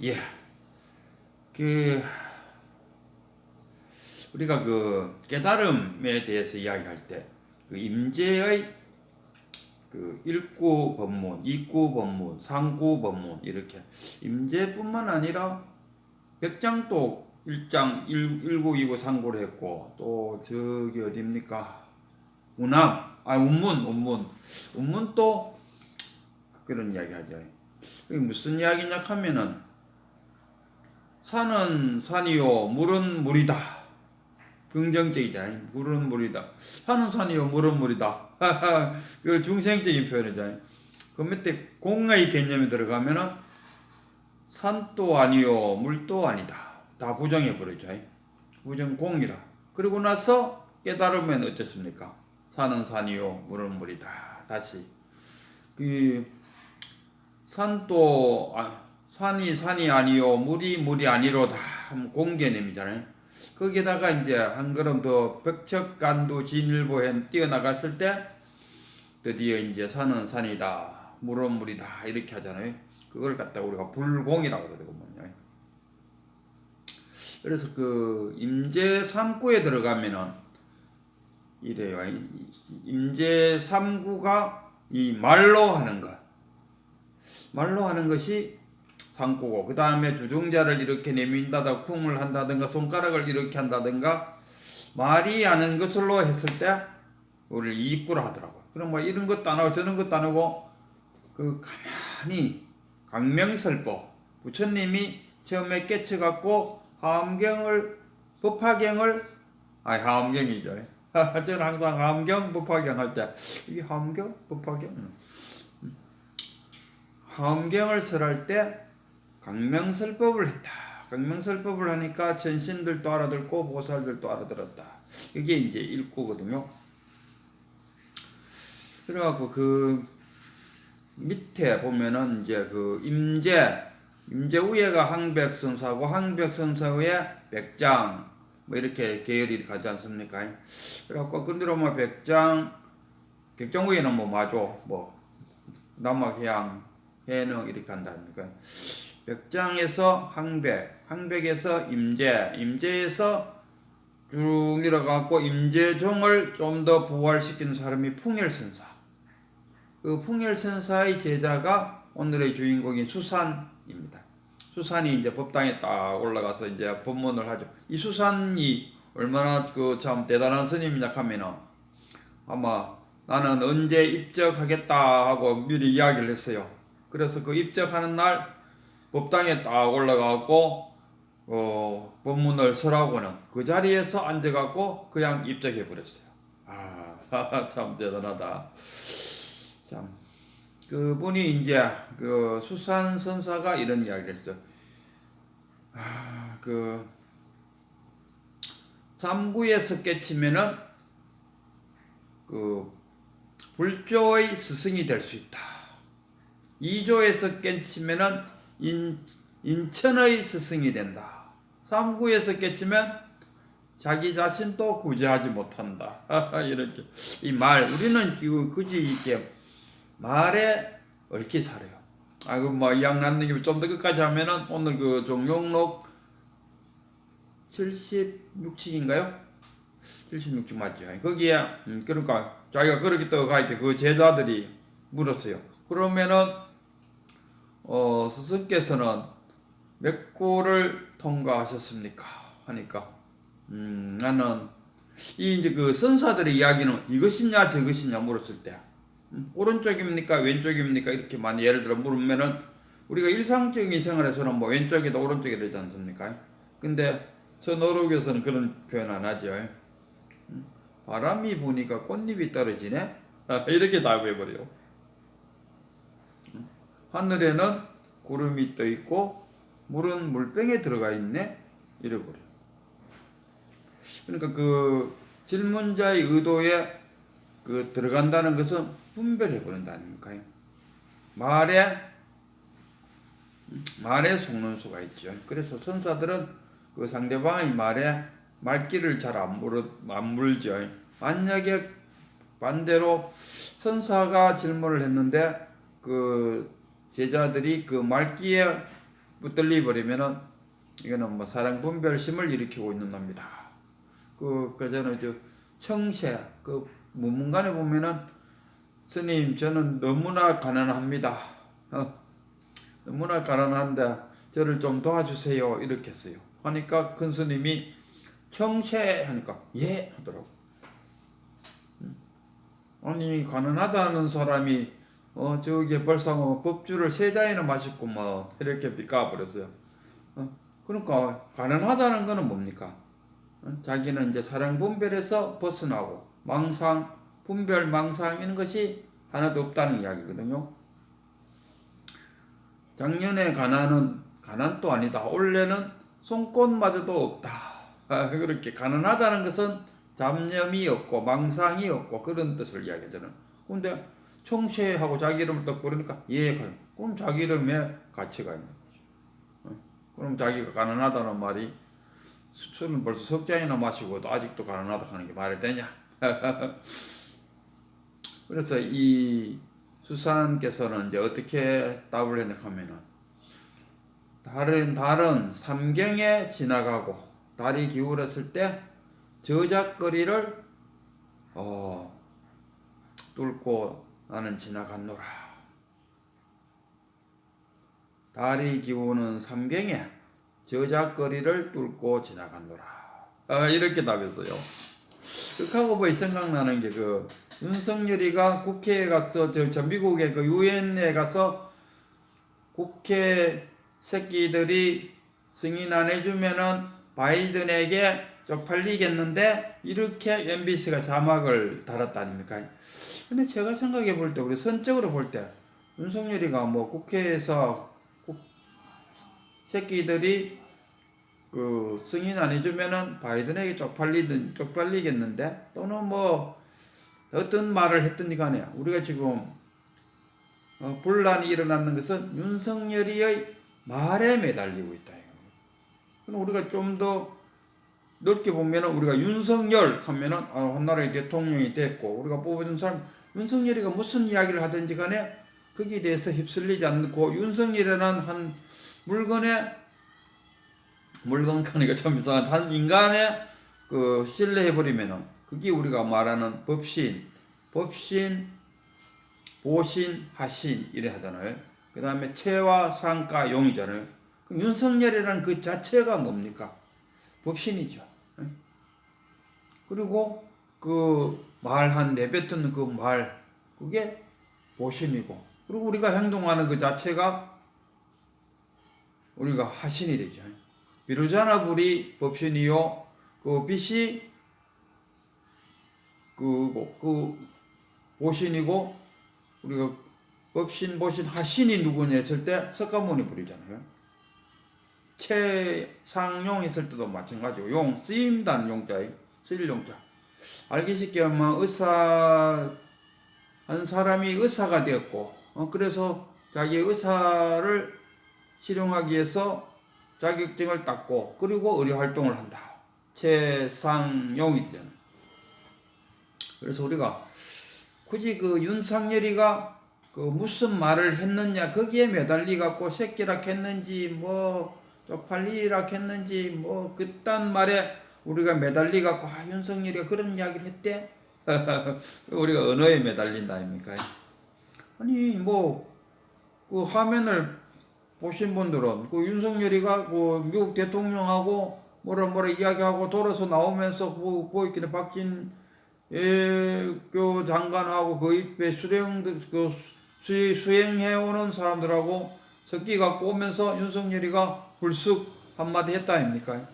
예, 그 우리가 그 깨달음에 대해서 이야기할 때 그 임재의 그 일구 법문, 이구 법문, 상구 법문 이렇게 임재뿐만 아니라 백장도 1장 1구, 2구, 상구를 했고 또 저기 어디입니까? 운문도 그런 이야기 하죠. 그게 무슨 이야기냐 하면은 산은 산이요 물은 물이다. 긍정적이잖아요. 물은 물이다. 산은 산이요 물은 물이다. 그걸 중생적인 표현이잖아요. 그 밑에 공의 개념이 들어가면은 산도 아니요 물도 아니다. 다 부정해 버리죠. 부정 공이라. 그리고 나서 깨달으면 어떻습니까? 산은 산이요 물은 물이다. 다시 그 산도 산이 산이 아니요 물이 물이 아니로다. 공개념이잖아요. 거기다가 이제 한 걸음 더 벽척간두 진일보해 뛰어나갔을 때 드디어 이제 산은 산이다 물은 물이다 이렇게 하잖아요. 그걸 갖다 우리가 불공이라고 그러거든요. 그래서 그 임재 3구에 들어가면은 이래요. 임재 3구가 이 말로 하는 것이 상구고, 그 다음에 주종자를 이렇게 내민다다 쿵을 한다든가 손가락을 이렇게 한다든가 말이 하는 것으로 했을 때 우리를 이구라 하더라고요. 그럼 뭐 이런 것도 안 하고 저런 것도 안 하고 그 가만히 강명설법 부처님이 처음에 깨쳐갖고 하엄경이죠. 저는 항상 하엄경 법화경 할 때 이게 하엄경 법화경 하엄경을 설할 때 강명설법을 했다. 강명설법을 하니까 천신들도 알아듣고 보살들도 알아들었다. 이게 이제 일구거든요. 그래갖고 그 밑에 보면은 이제 그 임재 위에가 항백선사고 항백선사 위에 백장 뭐 이렇게 계열이 가지 않습니까? 그래갖고 근데로만 백장 위에는 뭐 마조 뭐 남학해양 해능 이렇게 한다니까. 백장에서 항백에서 임재에서 쭉 내려가고 임재종을 좀 더 부활시키는 사람이 풍열선사. 그 풍열선사의 제자가 오늘의 주인공인 수산입니다. 수산이 이제 법당에 딱 올라가서 이제 법문을 하죠. 이 수산이 얼마나 그 참 대단한 스님이냐 하면은 아마 나는 언제 입적하겠다 하고 미리 이야기를 했어요. 그래서 그 입적하는 날 법당에 딱 올라가고 법문을 설하고는 그 자리에서 앉아갖고 그냥 입적해 버렸어요. 참 대단하다. 참 그분이 이제 그 수산 선사가 이런 이야기를 했어요. 그 삼구에서 깨치면은 그 불조의 스승이 될 수 있다. 2조에서 깨치면은 인천의 스승이 된다. 3구에서 깨치면 자기 자신도 구제하지 못한다. 이렇게 우리는 굳이 이렇게 말에 얽혀 살아요. 그 뭐 이양남님이 좀 더 끝까지 하면은 오늘 그 종용록 76칙인가요? 76칙 맞죠? 거기에 그러니까 자기가 그렇게 떠가 이제 그 제자들이 물었어요. 그러면은 스승께서는 몇 구를 통과하셨습니까? 하니까 나는 이제 그 선사들의 이야기는 이것이냐 저것이냐 물었을 때 오른쪽입니까 왼쪽입니까 이렇게 많이 예를 들어 물으면은 우리가 일상적인 생활에서는 뭐 왼쪽이다 오른쪽이다 그러지 않습니까? 근데 저 노력에서는 그런 표현 안 하죠. 바람이 부니까 꽃잎이 떨어지네? 이렇게 답해버려요. 하늘에는 구름이 떠 있고 물은 물병에 들어가 있네? 이래버려. 그러니까 그 질문자의 의도에 그 들어간다는 것은 분별해 버린다니까요. 말에 속는 수가 있죠. 그래서 선사들은 그 상대방의 말에 말귀를 잘 안 물죠. 만약에 반대로 선사가 질문을 했는데 그 제자들이 그 말귀에 붙들리 버리면은 이거는 뭐 사랑 분별심을 일으키고 있는 놈이다. 저는 청세 문문간에 보면은 스님 저는 너무나 가난합니다. 너무나 가난한데 저를 좀 도와주세요 이렇게 했어요. 하니까 큰 스님이 청세 하니까 예 하더라고. 아니 가난하다는 사람이 저기 벌써 뭐 법주를 세 잔이나 마셨고 뭐 이렇게 삐까버렸어요. 그러니까 가난하다는 거는 뭡니까? 자기는 이제 사랑 분별에서 벗어나고 망상 분별 망상 이런 것이 하나도 없다는 이야기거든요. 작년에 가난도 아니다. 올해는 손꽃마저도 없다. 그렇게 가난하다는 것은 잡념이 없고 망상이 없고 그런 뜻을 이야기하잖아요. 근데 청쉐하고 자기 이름을 딱 부르니까 예, 그럼 자기 이름에 가치가 있는 거죠. 그럼 자기가 가난하다는 말이 술은 벌써 석 잔이나 마시고도 아직도 가난하다 하는 게 말이 되냐? 그래서 이 수산께서는 이제 어떻게 답을 했냐 하면은 달은 삼경에 지나가고 달이 기울었을 때 저작거리를 뚫고 나는 지나갔노라. 달이 기우는 삼경에 저작거리를 뚫고 지나갔노라. 이렇게 답했어요. 그하고 뭐 생각나는 게 윤석열이가 국회에 가서 미국의 유엔에 가서 국회 새끼들이 승인 안 해주면은 바이든에게 쪽팔리겠는데 이렇게 MBC가 자막을 달았다 아닙니까? 근데 제가 생각해 볼 때 우리 선적으로 볼 때 윤석열이가 뭐 국회에서 새끼들이 승인 안 해주면은 바이든에게 쪽팔리겠는데 또는 뭐 어떤 말을 했든지 간에 우리가 지금 분란이 일어나는 것은 윤석열이의 말에 매달리고 있다. 그럼 우리가 좀 더 넓게 보면은 우리가 윤석열 하면은 한나라의 대통령이 됐고 우리가 뽑아준 사람 윤석열이가 무슨 이야기를 하든지 간에 거기에 대해서 휩쓸리지 않고 윤석열이라는 한 물건이니까 참 이상한 한 인간의 신뢰해버리면은 그게 우리가 말하는 법신, 보신, 하신 이래 하잖아요. 그 다음에 체와 상가 용이잖아요. 그럼 윤석열이라는 그 자체가 뭡니까? 법신이죠. 그리고 내뱉은 그 말, 그게 보신이고, 그리고 우리가 행동하는 그 자체가 우리가 하신이 되죠. 비로자나 불이 법신이요, 빛이 보신이고, 우리가 법신, 보신, 하신이 누구냐 했을 때 석가모니 불이잖아요. 최상용 했을 때도 마찬가지고, 용, 쓰임단 용자에 쓰일 용자. 알기 쉽게 하면 한 사람이 의사가 되었고, 그래서 자기 의사를 실용하기 위해서 자격증을 땄고, 그리고 의료 활동을 한다. 최상용이 되잖아요. 그래서 우리가 굳이 윤석열이가 무슨 말을 했느냐, 거기에 매달리 갖고 새끼라 했는지, 뭐, 쪽팔리라 했는지, 뭐, 그딴 말에 우리가 매달리 갖고, 윤석열이가 그런 이야기를 했대? 우리가 언어에 매달린다 아닙니까? 아니, 화면을 보신 분들은, 윤석열이가 미국 대통령하고 뭐라 이야기하고 돌아서 나오면서 보이길래 박진 장관하고 그 입에 수행해오는 사람들하고 섞이갖고 오면서 윤석열이가 불쑥 한마디 했다 아닙니까?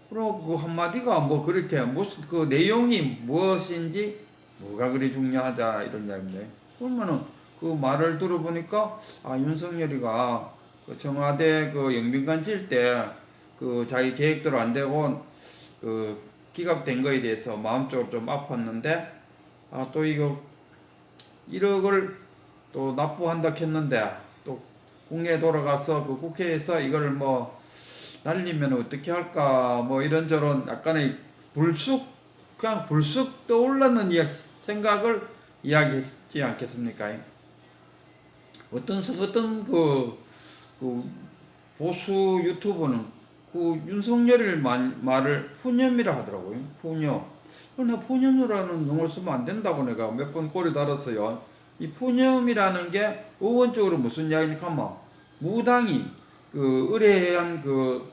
그리고 한마디가 그렇게 무슨 내용이 무엇인지 뭐가 그리 중요하자 이런 이야기인데, 그러면은 말을 들어보니까 윤석열이가 청와대 영빈관 질 때 자기 계획대로 안 되고 기각된 거에 대해서 마음적으로 좀 아팠는데 또 이거 1억을 또 납부한다 했는데 또 국내에 돌아가서 국회에서 이걸 날리면 어떻게 할까 이런저런 약간의 그냥 불쑥 떠올랐는 생각을 이야기했지 않겠습니까? 어떤 보수 유튜버는 그 윤석열을 말을 푸념이라 하더라고요. 푸념. 그러나 푸념이라는 용어를 쓰면 안 된다고 내가 몇 번 꼬리 달았어요. 이 푸념이라는 게 의원적으로 무슨 이야기니까 막 무당이 그 의뢰한 그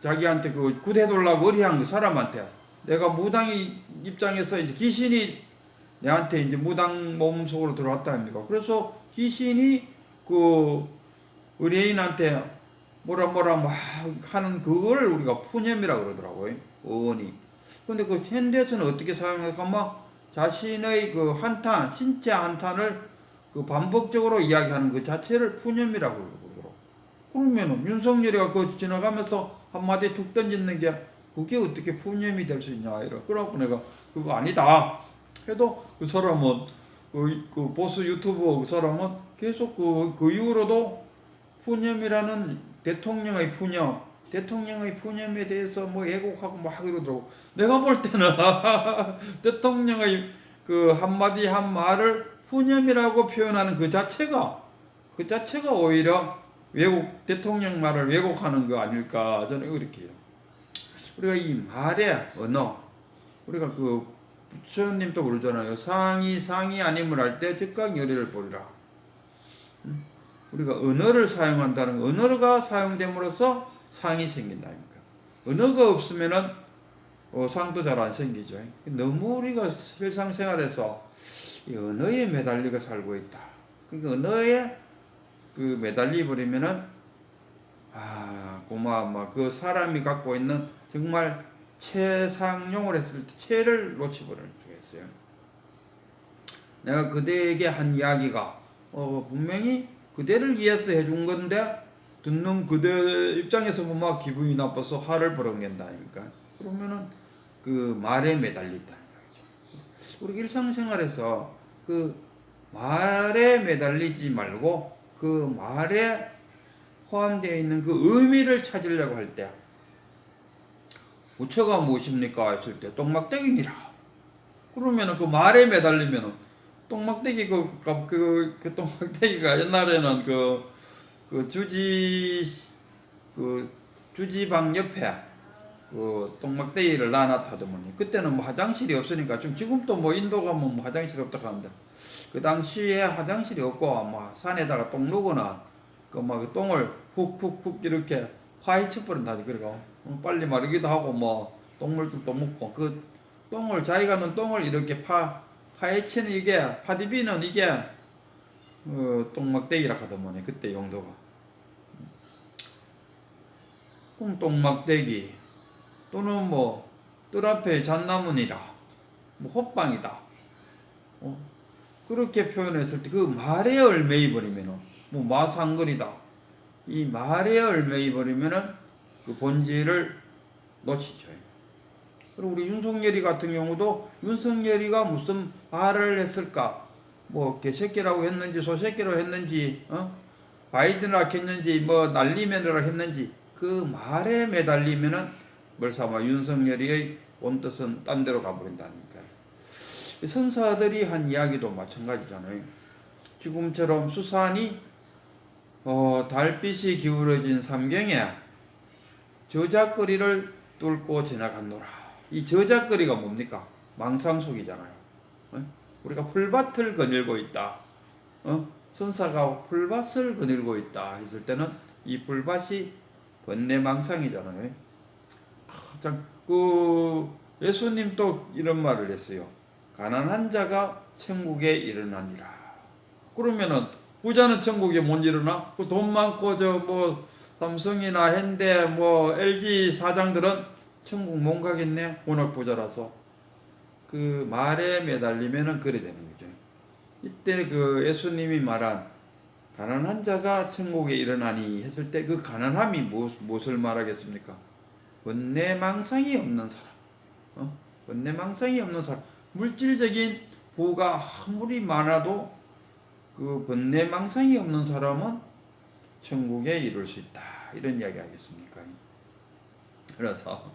자기한테 그 구대돌라고 의뢰한 그 사람한테 내가 무당이 입장에서 이제 귀신이 내한테 이제 무당 몸 속으로 들어왔다 합니까? 그래서 귀신이 그 의뢰인한테 뭐라 막 하는 그걸 우리가 푸념이라고 그러더라고요. 의원이. 근데 그 현대에서는 어떻게 사용할까? 막 자신의 그 한탄, 신체 한탄을 그 반복적으로 이야기하는 그 자체를 푸념이라고 그러더라고. 그러면은 윤석열이가 그 지나가면서 한마디 툭 던지는 게 그게 어떻게 푸념이 될 수 있냐 이러. 그래갖고 내가 그거 아니다. 해도 그 사람은 그 보수 유튜버 그 사람은 계속 그 이후로도 푸념이라는 대통령의 푸념에 대해서 뭐 애곡하고 막 이러더라고. 내가 볼 때는 대통령의 그 한마디 한 말을 푸념이라고 표현하는 그 자체가 오히려 대통령 말을 왜곡하는 거 아닐까 저는 그렇게 해요. 우리가 이 말의 언어, 우리가 그 부처님도 그러잖아요. 상이 아님을 할 때 즉각 열의를 보리라. 우리가 언어를 사용한다는 언어가 사용됨으로써 상이 생긴다 아닙니까? 언어가 없으면은 상도 잘 안 생기죠. 너무 우리가 일상생활에서 이 언어에 매달리고 살고 있다. 그러니까 언어에 그 매달리 버리면은 그 사람이 갖고 있는 정말 최상용을 했을 때 최를 놓치버릴 수가 있어요. 내가 그대에게 한 이야기가 분명히 그대를 위해서 해준 건데 듣는 그대 입장에서 보면 기분이 나빠서 화를 벌어낸다 아닙니까? 그러면은 그 말에 매달린다는 거죠. 우리 일상생활에서 그 말에 매달리지 말고 그 말에 포함되어 있는 그 의미를 찾으려고 할 때 부처가 무엇입니까? 했을 때 똥막대기니라. 그러면은 그 말에 매달리면은 똥막대기 그 똥막대기가 옛날에는 그 주지방 옆에 그 똥막대기를 놔놨다더만요. 그때는 뭐 화장실이 없으니까 지금도 뭐 인도 가면 뭐 화장실이 없다고 하는데 그 당시에 화장실이 없고 뭐 산에다가 똥 누거나 그 똥을 훅훅훅 이렇게 파헤쳐 버린다지. 그러고 빨리 마르기도 하고 뭐 똥물도 먹고 그 똥을 자기가 넣은 똥을 이렇게 파헤치는 이게 파디비는 이게 똥막대기라 하더만요. 그때 용도가. 그럼 똥막대기 또는 뭐 뜰 앞에 잣나무니라 뭐 헛방이다. 그렇게 표현했을 때 그 말에 얽매이 버리면은 뭐 마상거리다. 이 말에 얽매이 버리면은 그 본질을 놓치죠. 그리고 우리 윤석열이 같은 경우도 윤석열이가 무슨 말을 했을까? 뭐 개새끼라고 했는지 소새끼라고 했는지 바이든이라고 했는지 뭐 날리면이라고 했는지 그 말에 매달리면은 뭘삼아 윤석열이의 본뜻은 딴 데로 가버린다니까. 선사들이 한 이야기도 마찬가지잖아요. 지금처럼 수산이 달빛이 기울어진 삼경에 저작거리를 뚫고 지나갔노라. 이 저작거리가 뭡니까? 망상속이잖아요. 우리가 풀밭을 거닐고 있다. 선사가 풀밭을 거닐고 있다 했을 때는 이 풀밭이 번뇌망상이잖아요. 예수님도 이런 말을 했어요. 가난한 자가 천국에 일어나니라. 그러면은 부자는 천국에 못 일어나? 그 돈 많고 삼성이나 현대 LG 사장들은 천국 못 가겠네. 워낙 부자라서. 그 말에 매달리면은 그래 되는 거죠. 이때 그 예수님이 말한 가난한 자가 천국에 일어나니 했을 때 그 가난함이 무엇을 말하겠습니까? 번뇌망상이 없는 사람. 번뇌망상이 없는 사람. 물질적인 부가 아무리 많아도 그 번뇌망상이 없는 사람은 천국에 이룰 수 있다. 이런 이야기 하겠습니까? 그래서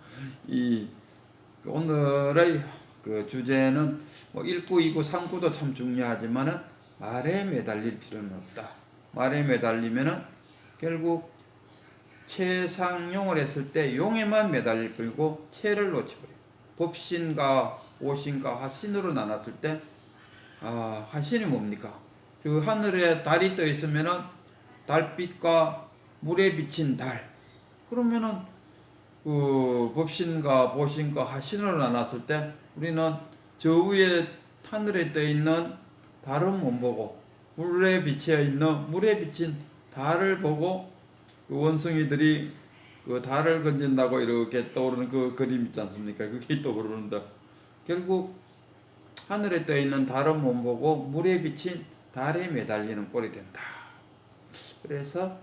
오늘의 그 주제는 1구, 2구, 3구도 참 중요하지만은 말에 매달릴 필요는 없다. 말에 매달리면은 결국 채상용을 했을 때 용에만 매달릴 뿐이고 채를 놓쳐버려요. 법신과 오신과 하신으로 나눴을 때 하신이 뭡니까? 그 하늘에 달이 떠 있으면은 달빛과 물에 비친 달. 그러면은 그 법신과 보신과 하신으로 나눴을 때 우리는 저 위에 하늘에 떠 있는 달은 못 보고 물에 비쳐 있는 물에 비친 달을 보고 그 원숭이들이 그 달을 건진다고 이렇게 떠오르는 그 그림 있지 않습니까? 그게 떠오른다. 결국 하늘에 떠 있는 달은 못 보고 물에 비친 달에 매달리는 꼴이 된다. 그래서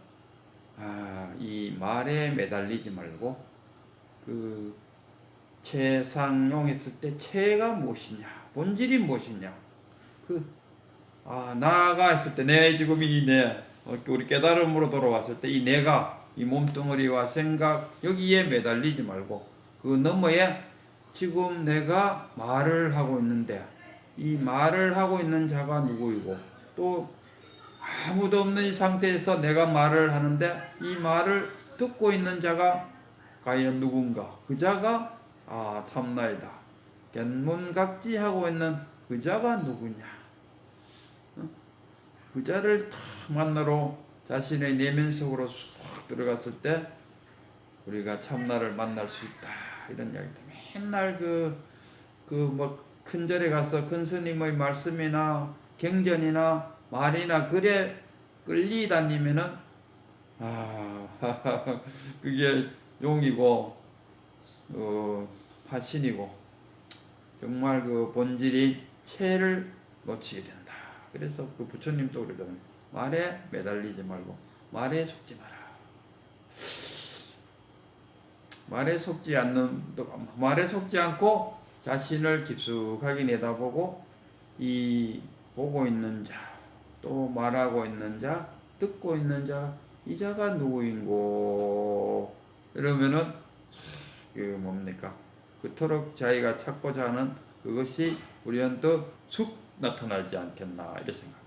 이 말에 매달리지 말고 그 채상용 했을 때 채가 무엇이냐, 본질이 무엇이냐, 나가 했을 때 내 지금 우리 깨달음으로 돌아왔을 때 이 내가 이 몸뚱어리와 생각 여기에 매달리지 말고 그 너머에 지금 내가 말을 하고 있는데 이 말을 하고 있는 자가 누구이고 또 아무도 없는 이 상태에서 내가 말을 하는데 이 말을 듣고 있는 자가 과연 누군가? 그 자가 참나이다. 견문각지하고 있는 그 자가 누구냐? 그 자를 탁 만나러 자신의 내면 속으로 쑥 들어갔을 때 우리가 참나를 만날 수 있다. 이런 이야기다. 맨날 큰 절에 가서 큰 스님의 말씀이나 경전이나 말이나 글에 끌리 다니면은 그게 용이고 화신이고 정말 그 본질인 채를 놓치게 된다. 그래서 그 부처님도 그러잖아요. 말에 매달리지 말고 말에 속지 마라. 말에 속지 않고 자신을 깊숙하게 내다보고 이 보고 있는 자, 또 말하고 있는 자, 듣고 있는 자, 이 자가 누구인고? 이러면은 뭡니까? 그토록 자기가 찾고자 하는 그것이 우리한테 쑥 나타나지 않겠나 이런 생각.